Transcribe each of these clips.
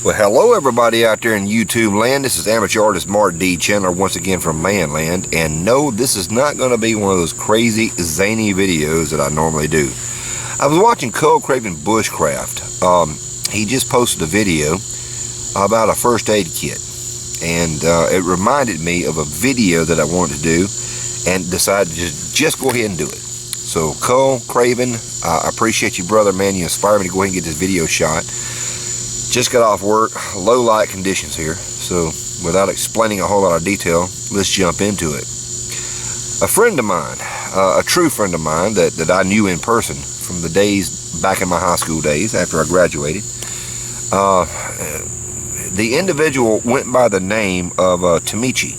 Well, hello everybody out there in YouTube land. This is amateur artist Mark D. Chandler once again from Manland. And no, this is not going to be one of those crazy, zany videos that I normally do. I was watching Cole Craven Bushcraft. He just posted a video about a first aid kit. And it reminded me of a video that I wanted to do and decided to just go ahead and do it. So Cole Craven, I appreciate you, brother, man. You inspired me to go ahead and get this video shot. Just got off work, low light conditions here, so without explaining a whole lot of detail, let's jump into it. A friend of mine, a true friend of mine that I knew in person from the days back in my high school days after I graduated, the individual went by the name of Tamichi.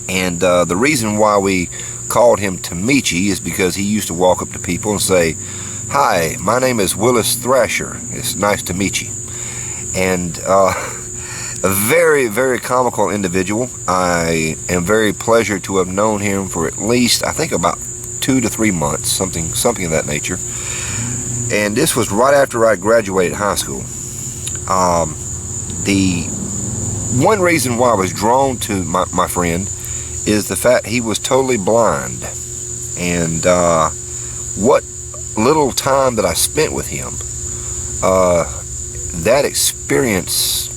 And the reason why we called him Tamichi is because he used to walk up to people and say, "Hi, my name is Willis Thrasher. It's nice to meet you." And a very, very comical individual. I am very pleasured to have known him for at least, I think, about 2 to 3 months, something of that nature. And this was right after I graduated high school. The one reason why I was drawn to my friend is the fact he was totally blind. And what little time that I spent with him, that experience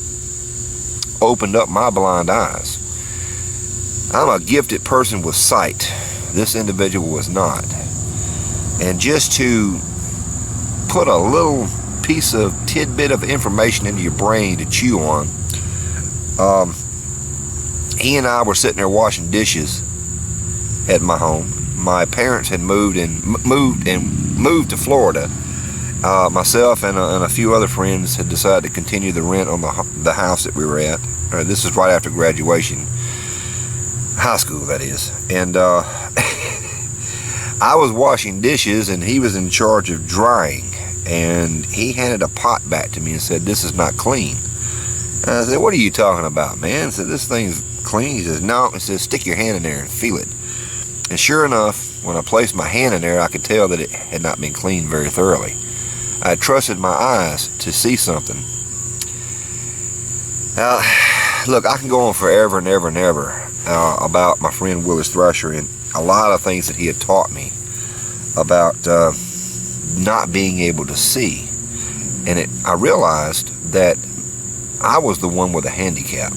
opened up my blind eyes. I'm a gifted person with sight. This individual was not. And just to put a little piece of tidbit of information into your brain to chew on, he and I were sitting there washing dishes at my home. My parents had moved to Florida. Myself and a few other friends had decided to continue the rent on the house that we were at. This is right after graduation, high school that is. And I was washing dishes and he was in charge of drying. And he handed a pot back to me and said, "This is not clean." And I said, "What are you talking about, man?" I said, "This thing's clean." He says, "No." He says, "Stick your hand in there and feel it." And sure enough, when I placed my hand in there, I could tell that it had not been cleaned very thoroughly. I trusted my eyes to see something. Now, look, I can go on forever and ever and ever about my friend Willis Thrasher and a lot of things that he had taught me about not being able to see. And I realized that I was the one with a handicap.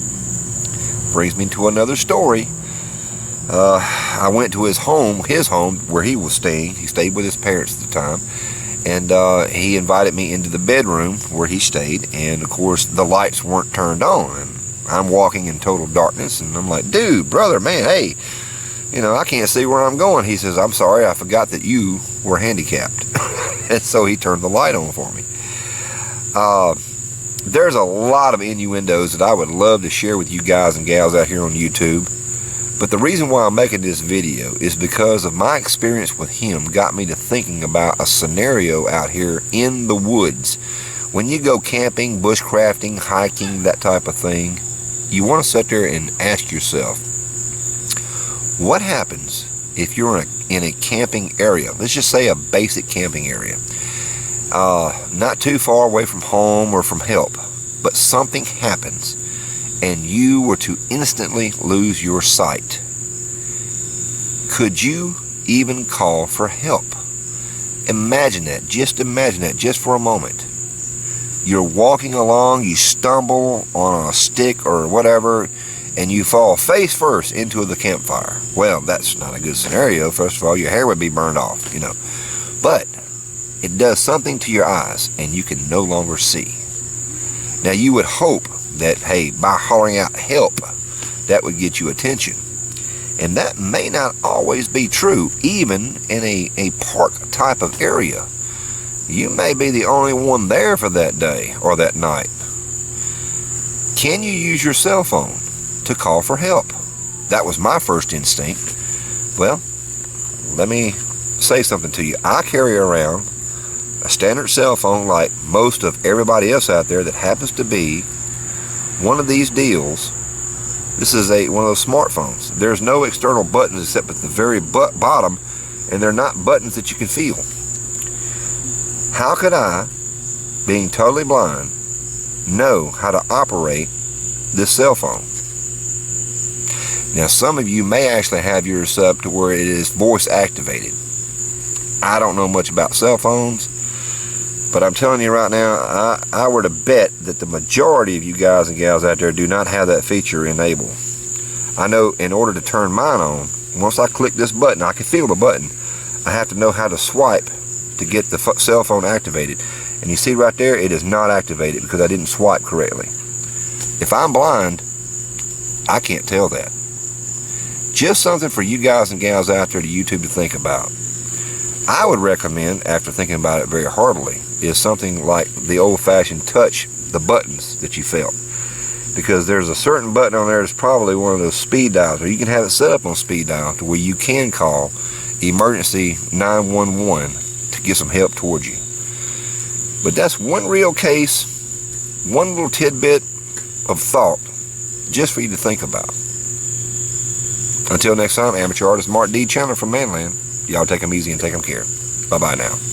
Brings me to another story. I went to his home where he was staying. He stayed with his parents at the time. And he invited me into the bedroom where he stayed. And of course, the lights weren't turned on. And I'm walking in total darkness. And I'm like, "Dude, brother, man, hey, I can't see where I'm going." He says, "I'm sorry, I forgot that you were handicapped." And so he turned the light on for me. There's a lot of innuendos that I would love to share with you guys and gals out here on YouTube. But the reason why I'm making this video is because of my experience with him got me to thinking about a scenario out here in the woods. When you go camping, bushcrafting, hiking, that type of thing, you want to sit there and ask yourself, what happens if you're in a camping area? Let's just say a basic camping area. Not too far away from home or from help, but something happens and you were to instantly lose your sight. Could you even call for help? Imagine that, just for a moment. You're walking along, you stumble on a stick or whatever, and you fall face first into the campfire. Well, that's not a good scenario. First of all, your hair would be burned off, But it does something to your eyes, and you can no longer see. Now, you would hope that, hey, by hollering out help, that would get you attention. And that may not always be true, even in a park type of area. You may be the only one there for that day or that night. Can you use your cell phone to call for help? That was my first instinct. Well, let me say something to you. I carry around a standard cell phone like most of everybody else out there that happens to be one of these deals. This is one of those smartphones. There's no external buttons except at the very bottom, and they're not buttons that you can feel. How could I, being totally blind, know how to operate this cell phone. Now, some of you may actually have yours up to where it is voice activated. I don't know much about cell phones, but I'm telling you right now, I were to bet that the majority of you guys and gals out there do not have that feature enabled. I know in order to turn mine on, once I click this button, I can feel the button. I have to know how to swipe to get the cell phone activated. And you see right there, it is not activated because I didn't swipe correctly. If I'm blind, I can't tell that. Just something for you guys and gals out there to YouTube to think about. I would recommend, after thinking about it very heartily, is something like the old-fashioned touch the buttons that you felt. Because there's a certain button on there that's probably one of those speed dials, or you can have it set up on speed dial to where you can call emergency 911 to get some help towards you. But that's one real case, one little tidbit of thought just for you to think about. Until next time, amateur artist Mark D. Chandler from Manland. Y'all take them easy and take them care. Bye-bye now.